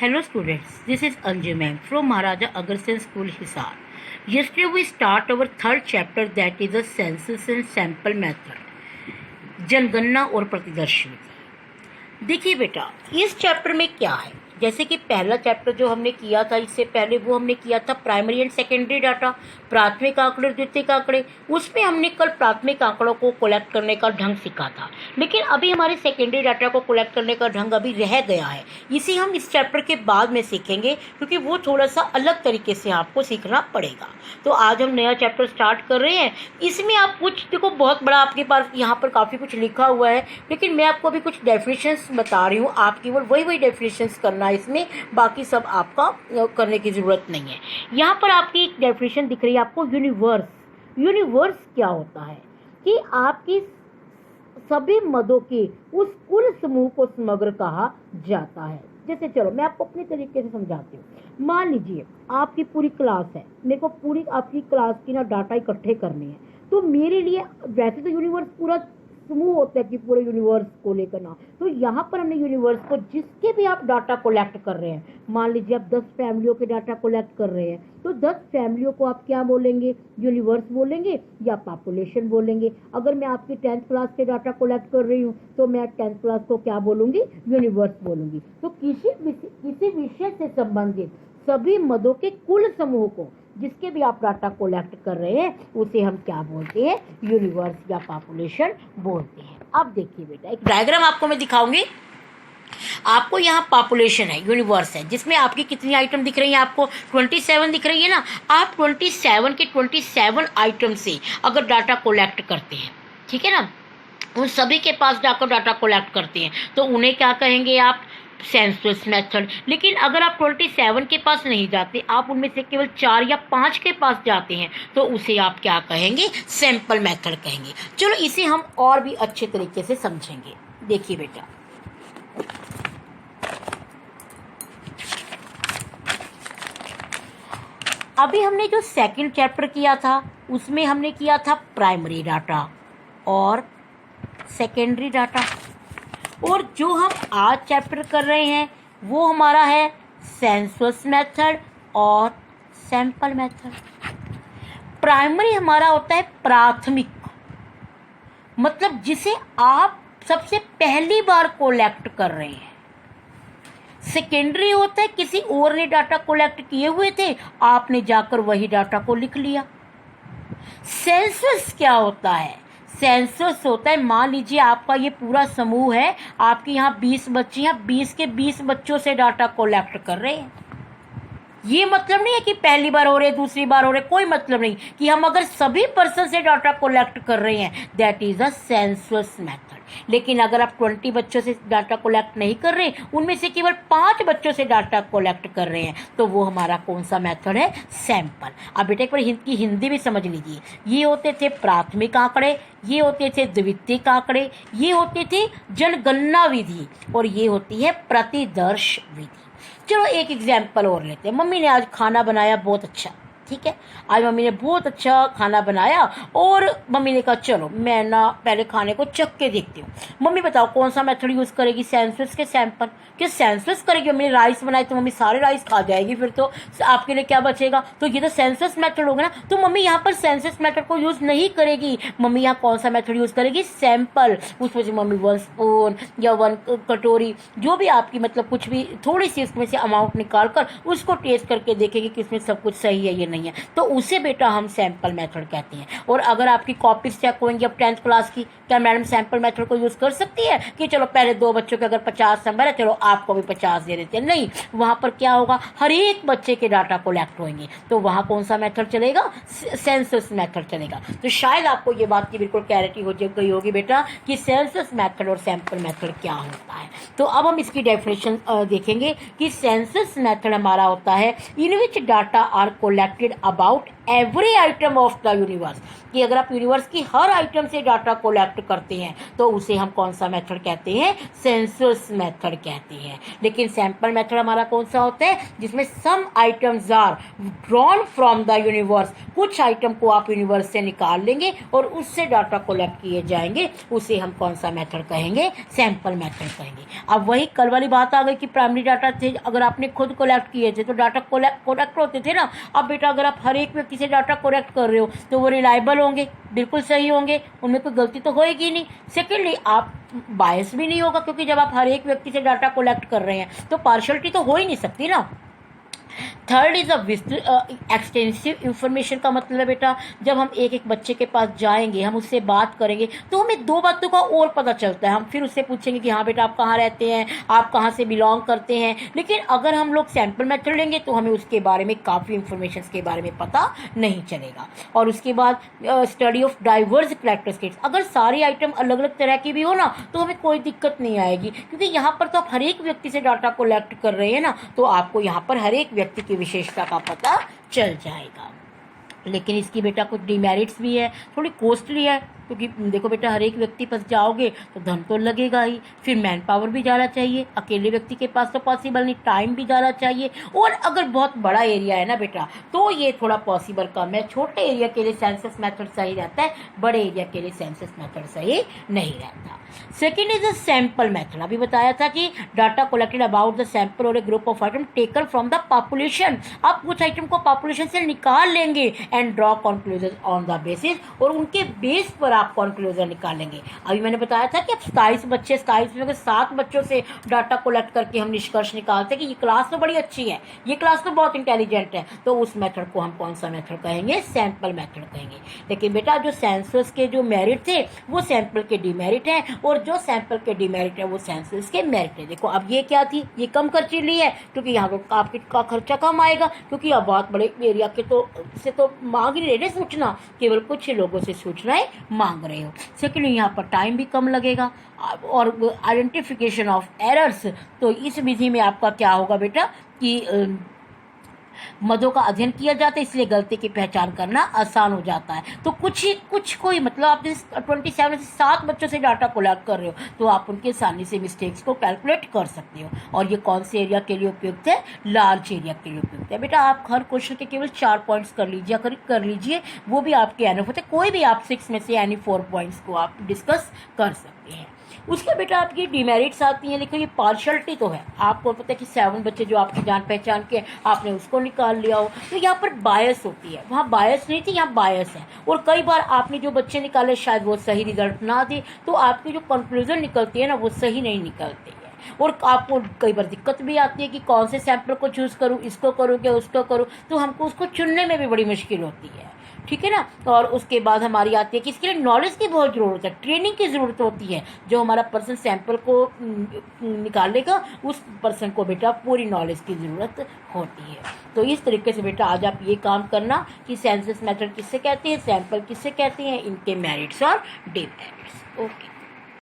Hello students, this is Anju ma'am from Maharaja Agarsen School Hisar. Yesterday we start our third chapter, that is the census and sample method, जनगणना और प्रतिदर्श विधि। देखिए बेटा, इस chapter में क्या है, जैसे कि पहला चैप्टर जो हमने किया था इससे पहले वो हमने किया था प्राइमरी एंड सेकेंडरी डाटा, प्राथमिक आंकड़े द्वितीयक आंकड़े। उसमें हमने कल प्राथमिक आंकड़ों को कलेक्ट करने का ढंग सीखा था, लेकिन अभी हमारे सेकेंडरी डाटा को कलेक्ट करने का ढंग अभी रह गया है। इसे हम इस चैप्टर के बाद में सीखेंगे, क्योंकि वो थोड़ा सा अलग तरीके से आपको सीखना पड़ेगा। तो आज हम नया चैप्टर स्टार्ट कर रहे हैं। इसमें आप कुछ देखो, बहुत बड़ा आपके पास यहाँ पर काफ़ी कुछ लिखा हुआ है, लेकिन मैं आपको अभी कुछ डेफिनेशंस बता रही हूँ। आप केवल वही डेफिनेशंस करना है इसमें, बाकी सब आपका करने की ज़रूरत नहीं है। यहाँ पर आपकी एक डेफिनेशन दिख रही है आपको, यूनिवर्स। यूनिवर्स क्या होता है कि आपकी सभी मदों के उस कुल समूह को समग्र कहा जाता है। जैसे चलो मैं आपको अपने तरीके से समझाती हूँ। मान लीजिए आपकी पूरी क्लास है, मेरे को पूरी आपकी क्लास की ना डाटा इकट्ठे करने हैं। तो मेरे लिए वैसे तो यूनिवर्स पूरा समूह होता है कि पूरे यूनिवर्स को लेकर ना, तो यहाँ पर हमने यूनिवर्स को जिसके भी आप डाटा कलेक्ट कर रहे हैं, मान लीजिए आप 10 फैमिलियों के डाटा कलेक्ट कर रहे हैं, तो 10 फैमिलियों को आप क्या बोलेंगे, यूनिवर्स बोलेंगे या पॉपुलेशन बोलेंगे। अगर मैं आपकी 10th क्लास के डाटा कलेक्ट कर रही हूँ तो मैं 10th क्लास को क्या बोलूँगी, यूनिवर्स बोलूँगी। तो किसी विषय से संबंधित सभी मदों के कुल समूह को जिसके भी आप डाटा कलेक्ट कर रहे हैं उसे हम क्या बोलते हैं, यूनिवर्स या पॉपुलेशन बोलते हैं। अब देखिए बेटा, एक डायग्राम आपको मैं दिखाऊंगी। आपको यहाँ पॉपुलेशन है, यूनिवर्स है, जिसमें आपकी कितनी आइटम दिख रही है, आपको 27 दिख रही है ना। आप 27 के 27 आइटम से अगर डाटा कलेक्ट करते हैं, ठीक है ना, उन सभी के पास जाकर डाटा कलेक्ट करते हैं, तो उन्हें क्या कहेंगे आप, सेंसस मेथड। लेकिन अगर आप 27 के पास नहीं जाते, आप उनमें से केवल 4 या 5 के पास जाते हैं, तो उसे आप क्या कहेंगे, सैंपल मेथड कहेंगे। चलो इसे हम और भी अच्छे तरीके से समझेंगे। देखिए बेटा, अभी हमने जो सेकंड चैप्टर किया था उसमें हमने किया था प्राइमरी डाटा और सेकेंडरी डाटा, और जो हम आज चैप्टर कर रहे हैं वो हमारा है सेंसस मेथड और सैंपल मेथड। प्राइमरी हमारा होता है प्राथमिक, मतलब जिसे आप सबसे पहली बार कलेक्ट कर रहे हैं। सेकेंडरी होता है किसी और ने डाटा कलेक्ट किए हुए थे, आपने जाकर वही डाटा को लिख लिया। सेंसस क्या होता है, सेंसस होता है, मान लीजिए आपका ये पूरा समूह है, आपके यहाँ 20 बच्चे हैं, 20 के 20 बच्चों से डाटा कलेक्ट कर रहे हैं। ये मतलब नहीं है कि पहली बार हो रहे, दूसरी बार हो रहे, कोई मतलब नहीं कि हम अगर सभी पर्सन से डाटा कलेक्ट कर रहे हैं, that is a census method. लेकिन अगर आप 20 बच्चों से डाटा कलेक्ट नहीं कर रहे, उनमें से केवल 5 बच्चों से डाटा कलेक्ट कर रहे हैं, तो वो हमारा कौन सा मेथड है, सैंपल। अब बेटा एक बार हिंदी भी समझ लीजिए। ये होते थे प्राथमिक आंकड़े, ये होते थे द्वितीयक आंकड़े, ये होते थे जनगणना विधि, और ये होती है प्रतिदर्श विधि। चलो एक एग्जाम्पल और लेते हैं। मम्मी ने आज खाना बनाया बहुत अच्छा, ठीक है, आज मम्मी ने बहुत अच्छा खाना बनाया, और मम्मी ने कहा चलो मैं ना पहले खाने को चख के देखती हूँ। मम्मी बताओ कौन सा मेथड यूज़ करेगी, सेंसस के सैंपल? क्या सेंसस करेगी? मम्मी ने राइस बनाए तो मम्मी सारे राइस खा जाएगी, फिर तो आपके लिए क्या बचेगा, तो ये तो सेंसस मेथड होगा ना। तो मम्मी यहाँ पर सेंसस मेथड को यूज़ नहीं करेगी, मम्मी यहाँ कौन सा मेथड यूज़ करेगी, सैंपल। उसमें से मम्मी 1 स्पून या 1 कटोरी, जो भी आपकी मतलब कुछ भी थोड़ी सी उसमें से अमाउंट निकाल कर उसको टेस्ट करके देखेगी कि उसमें सब कुछ सही है ये नहीं है, तो उसे बेटा हम सैंपल मेथड कहते हैं। और अगर आपकी कॉपीज चेक होंगी अब 10th क्लास की, क्या मैडम सैंपल मेथड को यूज़ कर सकती है कि चलो पहले 2 बच्चों के अगर 50 नंबर है, चलो आपको भी 50 दे देते हैं? नहीं, वहाँ पर क्या होगा, हर एक बच्चे के डाटा कलेक्ट होंगे, तो वहाँ कौन सा मेथड चलेगा, सेंसस मेथड चलेगा। तो शायद आपको ये बात की बिल्कुल क्लैरिटी हो गई होगी बेटा कि सेंसस मेथड और सैंपल मेथड क्या होता है। तो अब हम इसकी डेफिनेशन देखेंगे कि सेंसस मेथड हमारा होता है in which data are collected collected about every item of the universe, कि अगर आप यूनिवर्स की हर आइटम से डाटा कोलेक्ट करते हैं तो उसे हम कौन सा मेथड कहते हैं, सेंसस मेथड कहते हैं। लेकिन सैंपल मेथड हमारा कौन सा होता है, जिसमें some items are drawn from the universe, कुछ आइटम को आप यूनिवर्स से निकाल लेंगे और उससे डाटा कोलेक्ट किए जाएंगे, उसे हम कौन सा मेथड कहेंगे, सैंपल मेथड कहेंगे। अब वही कल वाली बात आ गई कि प्राइमरी डाटा थे, अगर आपने खुद कोलेक्ट किए थे तो डाटा कोलेक्ट होते थे ना। अब बेटा अगर आप हर एक व्यक्ति से डाटा कोलेक्ट कर रहे हो तो वो रिलायबल होंगे, बिल्कुल सही होंगे, उनमें कोई गलती तो होएगी नहीं। सेकेंडली आप बायस भी नहीं होगा, क्योंकि जब आप हर एक व्यक्ति से डाटा कोलेक्ट कर रहे हैं तो पार्शियलिटी तो हो ही नहीं सकती ना। थर्ड इज एक्सटेंसिव इंफॉर्मेशन का मतलब है बेटा, जब हम एक एक बच्चे के पास जाएंगे, हम उससे बात करेंगे तो हमें दो बातों का और पता चलता है। हम फिर उससे पूछेंगे कि हाँ बेटा आप कहाँ रहते हैं, आप कहाँ से बिलोंग करते हैं। लेकिन अगर हम लोग सैंपल मेथड लेंगे तो हमें उसके बारे में काफ़ी इंफॉर्मेशन के बारे में पता नहीं चलेगा। और उसके बाद स्टडी ऑफ डाइवर्स कैरेक्टरिस्टिक्स, अगर सारी आइटम अलग अलग तरह की भी हो ना तो हमें कोई दिक्कत नहीं आएगी, क्योंकि यहाँ पर तो आप हर एक व्यक्ति से डाटा कोलेक्ट कर रहे हैं ना, तो आपको यहाँ पर हर एक व्यक्ति की विशेषता का पता चल जाएगा। लेकिन इसकी बेटा कुछ डिमेरिट्स भी है, थोड़ी कॉस्टली है, क्योंकि देखो बेटा हर एक व्यक्ति पास जाओगे तो धन तो लगेगा ही, फिर मैन पावर भी ज़्यादा चाहिए, अकेले व्यक्ति के पास तो पॉसिबल नहीं, टाइम भी ज़्यादा चाहिए। और अगर बहुत बड़ा एरिया है ना बेटा तो ये थोड़ा पॉसिबल कम है। छोटे एरिया के लिए सेंसस मेथड सही रहता है, बड़े एरिया के लिए सेंसस मेथड सही नहीं रहता। Second is a sample method, अभी बताया था कि data collected about the sample और a group of item taken from the population. आप कुछ आइटम को पॉपुलेशन से निकाल लेंगे and draw conclusion on the basis, और उनके बेस पर आप कंक्लूजन निकालेंगे। अभी मैंने बताया था कि अब 27 बच्चे, 27 में 7 बच्चों से डाटा कलेक्ट करके हम निष्कर्ष निकालते हैं कि ये क्लास तो बड़ी अच्छी है, ये क्लास तो बहुत इंटेलिजेंट है, तो उस मेथड को हम कौन सा मेथड कहेंगे, सैंपल मेथड कहेंगे। लेकिन बेटा जो सेंसस के जो मेरिट थे वो सैंपल के डिमेरिट हैं, और जो सैंपल के डिमेरिट है वो सेंसस के मेरिट है। देखो अब ये क्या थी, ये कम खर्चीली है क्योंकि यहाँ पर आपका खर्चा कम आएगा, क्योंकि आप बहुत बड़े एरिया के से तो मांग ही रहे सूचना, केवल कुछ लोगों से सूचनाएं मांग रहे हो। सेकेंड यहाँ पर टाइम भी कम लगेगा, और आइडेंटिफिकेशन ऑफ एरर्स, तो इस विधि में आपका क्या होगा बेटा कि मदों का अध्ययन किया जाता है, इसलिए गलती की पहचान करना आसान हो जाता है। तो कुछ कोई मतलब आप 27 से 7 बच्चों से डाटा कोलेक्ट कर रहे हो तो आप उनके आसानी से मिस्टेक्स को कैलकुलेट कर सकते हो। और ये कौन से एरिया के लिए उपयुक्त है, लार्ज एरिया के लिए उपयुक्त है। बेटा आप हर क्वेश्चन के केवल 4 पॉइंट्स कर लीजिए, वो भी आपके एनफ होते, कोई भी आप 6 में से यानी 4 पॉइंट्स को आप डिस्कस कर सकते हैं। उसके बेटा आपकी डिमेरिट्स आती हैं। देखो ये पार्शियलिटी तो है, आपको पता है कि 7 बच्चे जो आपकी जान पहचान के आपने उसको निकाल लिया हो, तो यहाँ पर बायस होती है, वहाँ बायस नहीं थी, यहाँ बायस है। और कई बार आपने जो बच्चे निकाले शायद वो सही रिजल्ट ना दे, तो आपकी जो कंक्लूजन निकलती है ना वो सही नहीं निकलती है। और आपको कई बार दिक्कत भी आती है कि कौन से सैंपल को चूज़ करूँ, इसको करूँ क्या उसको करूँ, तो हमको उसको चुनने में भी बड़ी मुश्किल होती है, ठीक है ना। और उसके बाद हमारी आती है कि इसके लिए नॉलेज की बहुत ज़रूरत है, ट्रेनिंग की ज़रूरत होती है। जो हमारा पर्सन सैंपल को निकालेगा उस पर्सन को बेटा पूरी नॉलेज की ज़रूरत होती है। तो इस तरीके से बेटा आज आप ये काम करना कि सेंसस मेथड किससे कहते हैं, सैंपल किससे कहते हैं, इनके मेरिट्स और डिमेरिट्स। ओके।